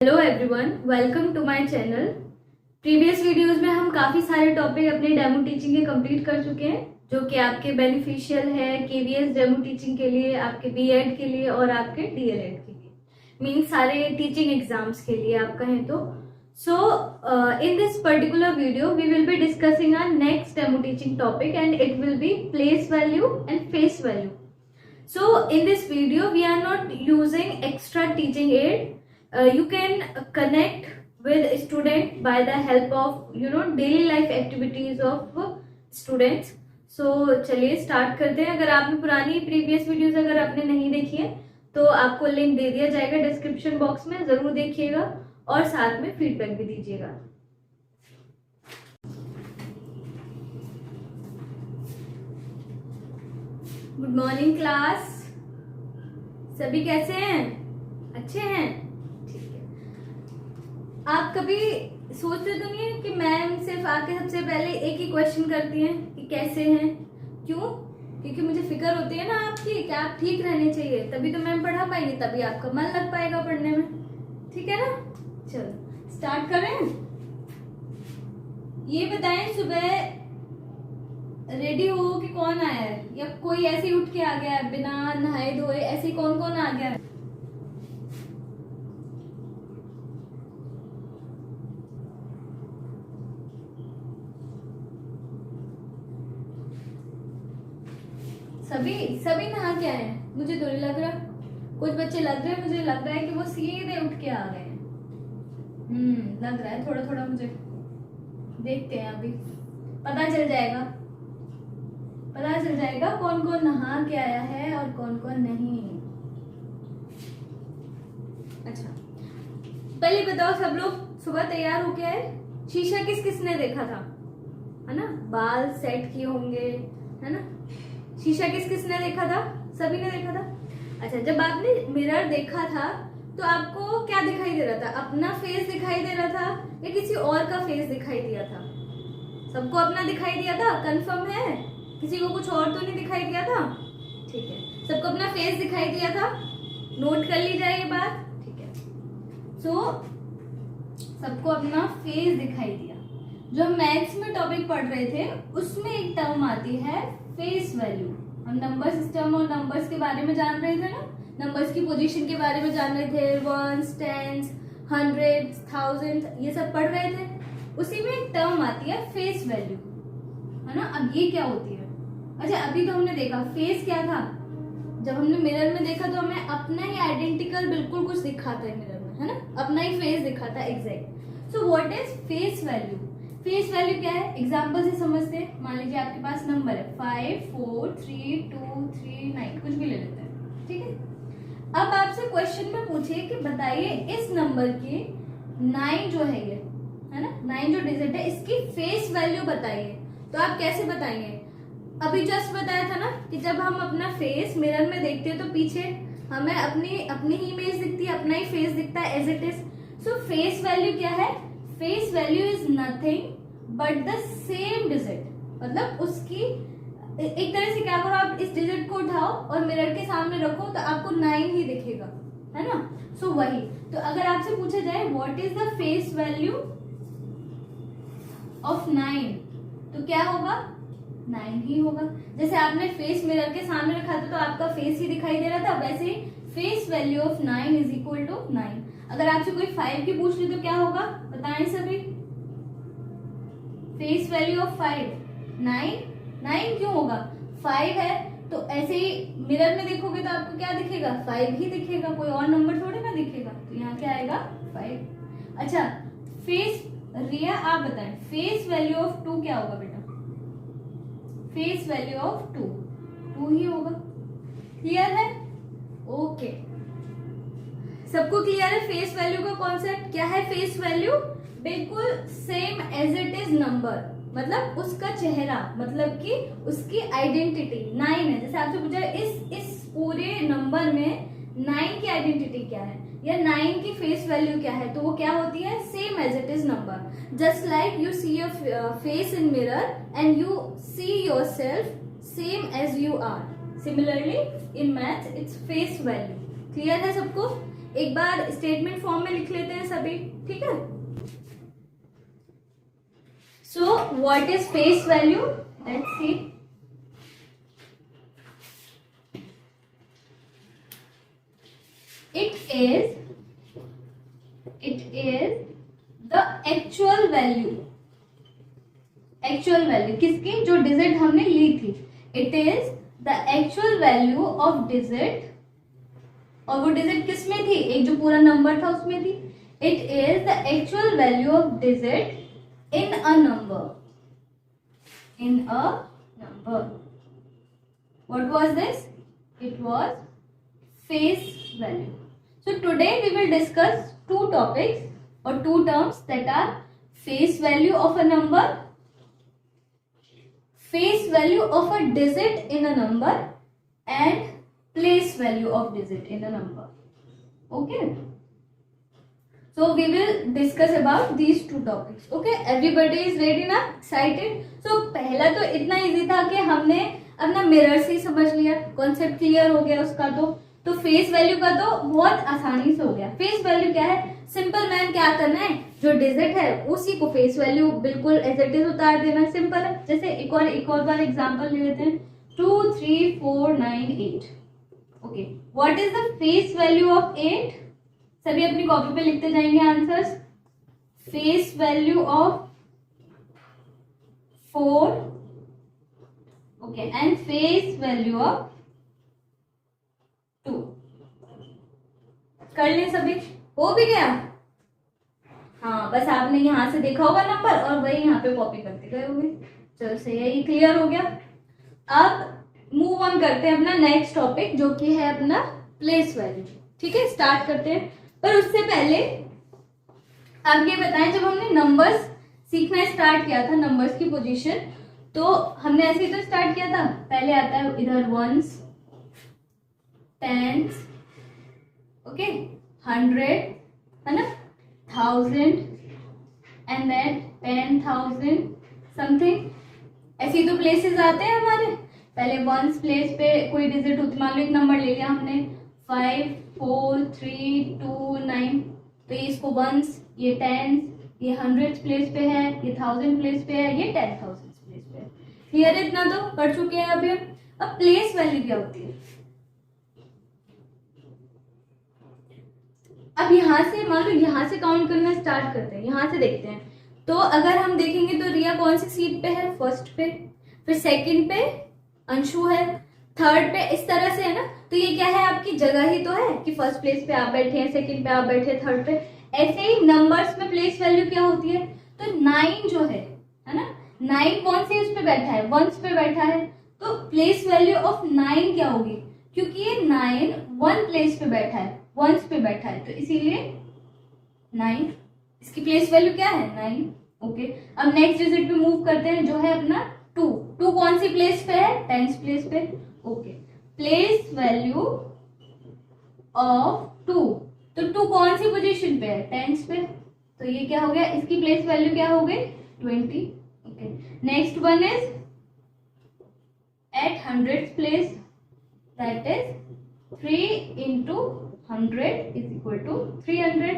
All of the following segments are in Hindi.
Hello everyone, welcome to my channel. Previous videos में हम काफ़ी सारे टॉपिक अपने डेमो टीचिंग के कंप्लीट कर चुके हैं, जो कि आपके बेनिफिशियल है केवीएस डेमो टीचिंग के लिए, आपके बीएड के लिए और आपके डीएलएड के लिए, मीन सारे टीचिंग एग्जाम्स के लिए आप कहें तो। So in this particular video we will be discussing our next demo teaching topic and it will be place value and face value. So in this video we are not using extra teaching aid. You can connect with student by the help of daily life activities of students. So चलिए स्टार्ट करते हैं. अगर आपने पुरानी प्रीवियस वीडियोस अगर आपने नहीं देखी है तो आपको लिंक दे दिया जाएगा डिस्क्रिप्शन बॉक्स में, जरूर देखिएगा और साथ में फीडबैक भी दीजिएगा. गुड मॉर्निंग क्लास, सभी कैसे हैं? अच्छे हैं? ठीक है. आप कभी सोचते तो नहीं है कि मैम सिर्फ आके सबसे पहले एक ही क्वेश्चन करती हैं कि कैसे हैं? क्यों? क्योंकि मुझे फिक्र होती है ना आपकी कि आप ठीक रहने चाहिए, तभी तो मैम पढ़ा पाएंगे, तभी आपका मन लग पाएगा पढ़ने में. ठीक है ना? चलो स्टार्ट करें. ये बताएं सुबह रेडी हो कि कौन आया है, या कोई ऐसे ही उठ के आ गया है बिना नहाए धोए? ऐसे कौन कौन आ गया है? सभी नहा के आए हैं? मुझे तो नहीं लग रहा. कुछ बच्चे लग रहे हैं, मुझे लग रहा है कि वो सीधे उठ के आ गए हैं. लग रहा है थोड़ा थोड़ा मुझे. देखते हैं, अभी पता चल जाएगा कौन कौन नहा के आया है और कौन कौन नहीं. अच्छा, पहले बताओ सब लोग सुबह तैयार होके आए? शीशा किस किसने देखा था? है ना, बाल सेट किए होंगे, है ना. शीशा किस किसने देखा था? सभी ने देखा था. अच्छा, जब आपने मिरर देखा था तो आपको क्या दिखाई दे रहा था? अपना फेस दिखाई दे रहा था या किसी और का फेस दिखाई दिया था? सबको अपना दिखाई दिया था? कंफर्म है? किसी को कुछ और तो नहीं दिखाई दिया था? ठीक है, सबको अपना फेस दिखाई दिया था. नोट कर ली जाए ये बात. ठीक है, सो सबको अपना फेस दिखाई दिया. जो हम मैथ्स में टॉपिक पढ़ रहे थे उसमें एक टर्म आती है फेस वैल्यू. हम नंबर सिस्टम और नंबर्स के बारे में जान रहे थे ना, नंबर्स की पोजीशन के बारे में जान रहे थे, वंस, टेंस, हंड्रेड्स, थाउजेंड, ये सब पढ़ रहे थे. उसी में एक टर्म आती है फेस वैल्यू, है ना. अब ये क्या होती है? अच्छा, अभी तो हमने देखा फेस क्या था. जब हमने मिरर में देखा तो हमें अपना ही आइडेंटिकल बिल्कुल कुछ दिखा था मिरर में, है ना. अपना ही फेस दिखा था exact. So what is face value? Face value क्या है? एग्जाम्पल से समझते हैं. मान लीजिए आपके पास नंबर है 5, 4, 3, 2, 3, 9, कुछ भी ले लेते हैं. ठीक है. अब आपसे क्वेश्चन में पूछिए कि बताइए इस नंबर की 9 जो है ये, है ना, 9 जो डिजिट है, इसकी फेस वैल्यू बताइए. तो आप कैसे बताएंगे? अभी जस्ट बताया था ना कि जब हम अपना फेस मिरर में देखते हैं तो पीछे हमें अपनी ही इमेज दिखती है, अपना ही फेस दिखता है as it is. So face value क्या है? Face value is nothing but the same digit. मतलब उसकी एक तरह से क्या करो, आप इस डिजिट को उठाओ और मिरर के सामने रखो तो आपको 9 ही दिखेगा, है ना. सो वही. तो अगर आपसे पूछा जाए what is the face value of 9, तो क्या होगा? 9 ही होगा. जैसे आपने फेस मिरर के सामने रखा था तो आपका फेस ही दिखाई दे रहा था, वैसे ही face value of 9 is equal to 9. अगर आपसे कोई 5 की पूछ ली तो क्या होगा? बताएं सभी. फेस वैल्यू ऑफ 5 9 क्यों होगा? 5 है तो ऐसे ही मिरर में देखोगे तो आपको क्या दिखेगा? 5 ही दिखेगा, कोई और नंबर थोड़े ना दिखेगा. तो यहाँ क्या आएगा? 5. अच्छा, फेस रिया आप बताएं फेस वैल्यू ऑफ 2 क्या होगा बेटा? फेस वैल्यू ऑफ 2 ही होगा. क्लियर है? ओके, सबको क्लियर है फेस वैल्यू का कॉन्सेप्ट? क्या है फेस वैल्यू? बिल्कुल same as it is number, मतलब उसका चेहरा, मतलब कि उसकी आइडेंटिटी 9 है. जैसे आपसे पूछा इस पूरे नंबर में 9 की आइडेंटिटी क्या है या 9 की फेस वैल्यू क्या है, तो वो क्या होती है? Same as it is number. Just like you see your face in mirror and you see your self same as you are. Similarly in math it's face value. Clear है सबको? एक बार स्टेटमेंट फॉर्म में लिख लेते हैं सभी, ठीक है। So what is face value, let's see. It is the actual value किसकी, जो डिजिट हमने ली थी। It is the actual value of digit, और वो डिजिट किस में थी, एक जो पूरा नंबर था उसमें थी। It is the actual value of digit in a number, what was this? It was face value. So today we will discuss two topics or two terms that are face value of a number, face value of a digit in a number, and place value of digit in a number. Okay, so we will discuss about these two topics. Okay, everybody is ready now, excited? So पहला तो इतना इजी था कि हमने अपना मिरर से समझ लिया, कॉन्सेप्ट क्लियर हो गया उसका। तो फेस वैल्यू का तो बहुत आसानी से हो गया। फेस वैल्यू क्या है, सिंपल मैन, क्या करना है, जो डिजिट है उसी को फेस वैल्यू बिल्कुल एज इट इज उतार देना, सिंपल है। जैसे एक और बार एग्जांपल ले लेते हैं, 2 3 4 9 8। Okay, what is the face value of 8? सभी अपनी कॉपी पे लिखते जाएंगे answers. Face value of 4, okay, and face value of 2। कर लें सभी, हो भी गया? हाँ, बस आपने यहां से देखा होगा नंबर और वही यहाँ पे कॉपी करते गए होंगे। चलो सही है, ये क्लियर हो गया। अब मूव ऑन करते हैं अपना नेक्स्ट टॉपिक, जो कि है अपना प्लेस वैल्यू। ठीक है, स्टार्ट करते हैं। पर उससे पहले आप ये बताएं, जब हमने नंबर्स सीखना स्टार्ट किया था, नंबर्स की पोजीशन, तो हमने ऐसे ही तो स्टार्ट किया था। पहले आता है इधर वंस, टेंस, ओके, 100, है ना, 1000, एंड देन 10,000 समथिंग। ऐसे ही तो प्लेसेस आते हैं हमारे। पहले वंस प्लेस पे कोई डिजिट होती, मान लो एक नंबर ले लिया हमने 5 4 3 2 9, तो ये इसको वंस, ये टेंस, ये 100 प्लेस पे है, ये 1000 प्लेस पे है, ये 10,000 प्लेस पे है। क्लियर है? इतना तो कर चुके हैं अभी। अब प्लेस वैल्यू क्या होती है? अब यहाँ से मान लो यहाँ से काउंट करना स्टार्ट करते हैं, यहाँ से देखते हैं। तो अगर हम देखेंगे तो रिया कौन सी सीट पे है? फर्स्ट पे। फिर सेकंड पे अंशु है, थर्ड पे, इस तरह से है ना। तो ये क्या है, आपकी जगह ही तो है कि फर्स्ट प्लेस पे आप बैठे हैं, सेकंड पे आप बैठे, थर्ड पे। ऐसे ही नंबर्स में प्लेस वैल्यू क्या होती है? तो 9 जो है ना, 9 कौन सी उस पे बैठा है? वंस पे बैठा है। तो प्लेस वैल्यू ऑफ 9 क्या होगी? क्योंकि ये 9 वन प्लेस पे बैठा है, वंस पे बैठा है, तो इसीलिए 9, इसकी प्लेस वैल्यू क्या है? 9। ओके, अब नेक्स्ट डिजिट पे मूव करते हैं, जो है अपना 2। 2 कौन सी प्लेस पे है? टेंस प्लेस पे। ओके, प्लेस वैल्यू ऑफ 2, तो 2 कौन सी पोजीशन पे है? टेंस पे। तो ये क्या हो गया, इसकी प्लेस वैल्यू क्या हो गई? 20। Okay, next one is at 100th place, that is 3 into 100 is equal to 300,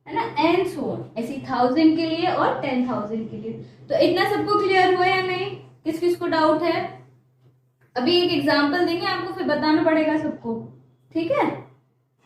है ना, एंड सो ऑन। ऐसी 1000 के लिए और 10,000 के लिए। तो इतना सबको क्लियर हुआ या नहीं? किस किस को डाउट है? अभी एक एग्जांपल देंगे आपको, फिर बताना पड़ेगा सबको, ठीक है?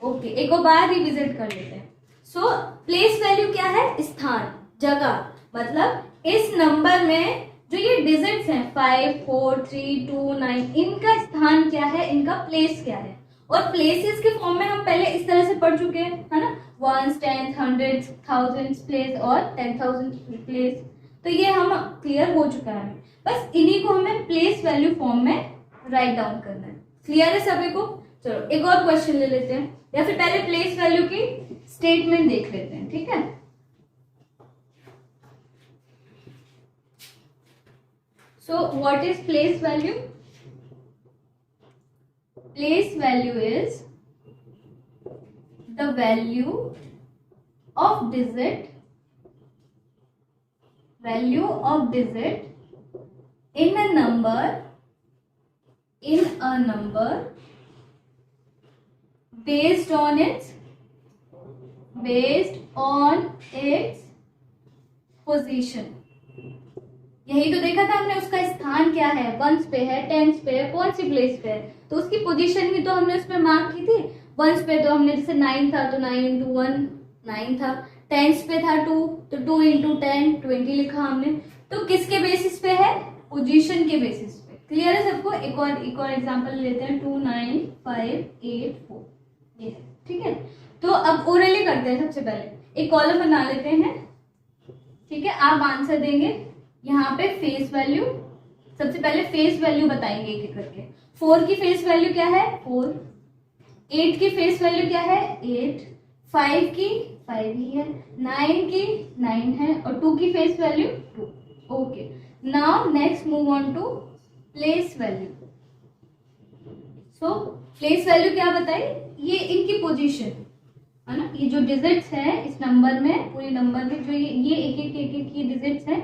ओके, एक और बार रिविजिट कर लेते हैं। सो प्लेस वैल्यू क्या है? स्थान, जगह। मतलब इस नंबर में जो ये डिजिट्स हैं 5 4 3 2 9, इनका स्थान क्या है, इनका प्लेस क्या है। और प्लेसेस के फॉर्म में हम पहले इस तरह से पढ़ चुके हैं, है ना, वंस, टेंस, 100, 1000 प्लेस और 10,000 प्लेस। तो ये हम क्लियर हो चुका है। बस इन्हीं को हमें प्लेस वैल्यू फॉर्म में राइट डाउन करना है। क्लियर है सभी को? चलो एक और क्वेश्चन ले लेते हैं, या फिर पहले प्लेस वैल्यू की स्टेटमेंट देख लेते हैं, ठीक है? So what is place value? Place value is the value of digit in a number based on its based on its position. यही तो देखा था हमने, उसका स्थान क्या है, वंस पे है, टेंस पे है, कौन सी प्लेस पे है, तो उसकी पोजीशन ही तो हमने उसमें मार्क की थी। वंस पे तो हमने जैसे 9 था तो 9 इंटू 1 9 था, टेंस पे था 2 तो 2 इंटू 10 20 लिखा हमने। तो किसके बेसिस पे है, पोजीशन के बेसिस पे। क्लियर है सबको? एक और एग्जांपल लेते हैं, 2 9 5 8 4 ये है, ठीक है। तो अब ओरली करते हैं। सबसे पहले एक कॉलम बना लेते हैं, ठीक है। आप आंसर देंगे यहाँ पे फेस वैल्यू, सबसे पहले फेस वैल्यू बताएंगे एक एक करके। 4 की फेस वैल्यू क्या है 4, 8 की फेस वैल्यू क्या है 8, 5 की 5 ही है, 9 की 9 है और 2 की face value 2। Okay, now next move on to place value. So place value क्या बताई, ये इनकी पोजीशन है ना, ये जो डिजिट्स है इस नंबर में, पूरे नंबर में जो ये एक एक की डिजिट्स है,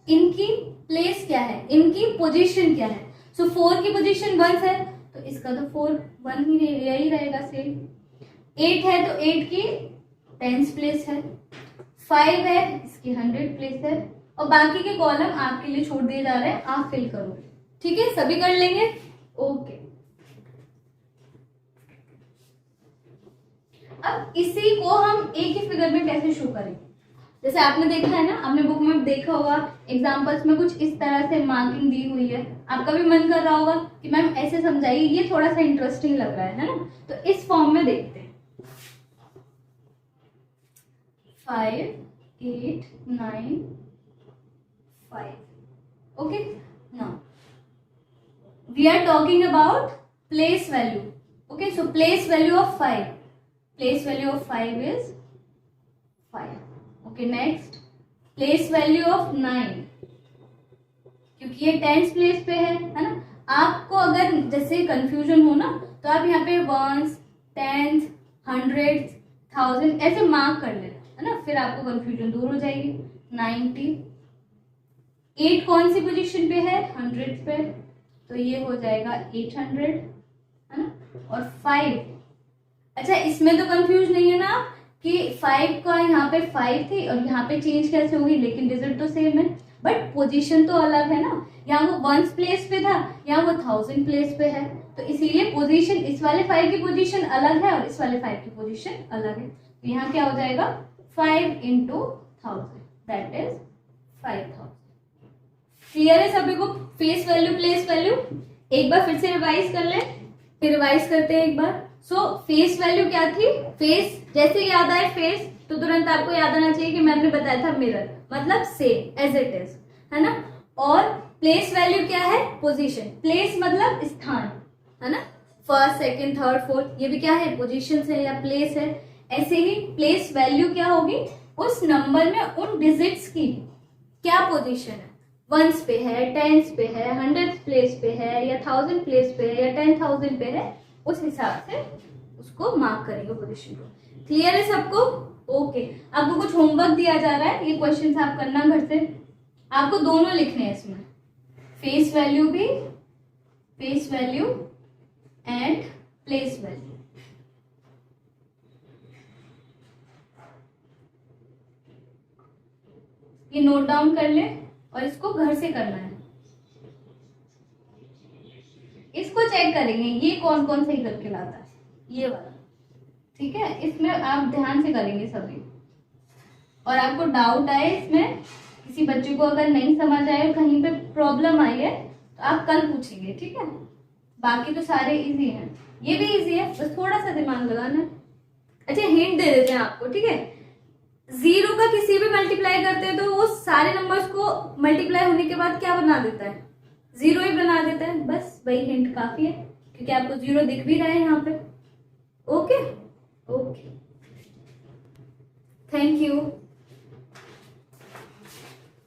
इनकी प्लेस क्या है, इनकी पोजीशन क्या है। सो 4 की पोजीशन 1 है तो इसका तो 4 1 ही यही रहेगा सेम। 8 है तो 8 की 10th प्लेस है, 5 है इसकी 100 प्लेस है, और बाकी के कॉलम आपके लिए छोड़ दिए जा रहे हैं, आप फिल करोगे, ठीक है। सभी कर लेंगे, ओके। अब इसी को हम एक ही फिगर में कैसे शो करेंगे, जैसे आपने देखा है ना, आपने बुक में देखा होगा एग्जांपल्स में कुछ इस तरह से मार्किंग दी हुई है, आपका भी मन कर रहा होगा कि मैम ऐसे समझाइए, ये थोड़ा सा इंटरेस्टिंग लग रहा है ना। तो इस फॉर्म में देखते हैं, 5 8 9 5। Okay, now we are talking about place value. Okay, so place value of 5, place value of 5 is 5। Okay, next place value of 9, क्योंकि ये 10th प्लेस पे है ना। आपको अगर जैसे कंफ्यूजन हो ना तो आप यहाँ पे 1s 10s 100s 1000 ऐसे मार्क कर लेना है ना, फिर आपको कंफ्यूजन दूर हो जाएगी। 90, 8 कौन सी पोजीशन पे है 100 पे, तो ये हो जाएगा 800 है ना। और 5, अच्छा इसमें तो कंफ्यूज नहीं है ना कि 5 का यहाँ पे 5 थी और यहाँ पे चेंज कैसे होगी, लेकिन डिजिट तो सेम है बट पोजीशन तो अलग है ना, यहाँ वो 1 प्लेस पे था, यहाँ वो 1000 प्लेस पे है, तो इसीलिए पोजीशन, इस वाले 5 की पोजीशन अलग है और इस वाले 5 की पोजीशन अलग है। तो यहाँ क्या हो जाएगा 5 इंटू 1000 दैट इज 5000। क्लियर है सभी को फेस वैल्यू प्लेस वैल्यू? एक बार फिर से रिवाइज कर ले, फिर रिवाइज करते हैं एक बार। सो फेस वैल्यू क्या थी, फेस जैसे याद आए फेस तो तुरंत आपको याद आना चाहिए कि मैंने बताया था मिरर, मतलब सेम एज इट इज है ना। और प्लेस वैल्यू क्या है, पोजीशन, प्लेस मतलब स्थान है ना, फर्स्ट सेकंड थर्ड फोर्थ, ये भी क्या है पोजीशन है या प्लेस है। ऐसे ही प्लेस वैल्यू क्या होगी, उस नंबर में उन डिजिट्स की क्या पोजीशन है, 1s पे है, 10s पे है, 100th प्लेस पे है या 1000 प्लेस पे है या 10,000 पे है, उस हिसाब से उसको मार्क करेंगे पोजीशन को। क्लियर है सबको? ओके, आपको कुछ होमवर्क दिया जा रहा है, ये क्वेश्चंस आप करना घर से, आपको दोनों लिखने हैं इसमें, फेस वैल्यू भी, face value and place value. ये नोट डाउन कर ले और इसको घर से करना है, इसको चेक करेंगे ये कौन कौन सही करके लाता है, ये वाला, ठीक है। इसमें आप ध्यान से करेंगे सभी, और आपको डाउट आए इसमें, किसी बच्चे को अगर नहीं समझ आए, कहीं पे प्रॉब्लम आई है तो आप कल पूछेंगे, ठीक है। बाकी तो सारे इजी हैं, ये भी इजी है, बस थोड़ा सा दिमाग लगाना है। अच्छा हिंट दे देते हैं आपको, ठीक है। 0 का किसी भी मल्टीप्लाई करते हैं तो वो सारे नंबर्स को मल्टीप्लाई होने के बाद क्या बना देता है, 0 ही बना देता है, बस वही हिंट काफी है, क्योंकि आपको 0 दिख भी रहा है यहाँ पे। Okay okay, thank you.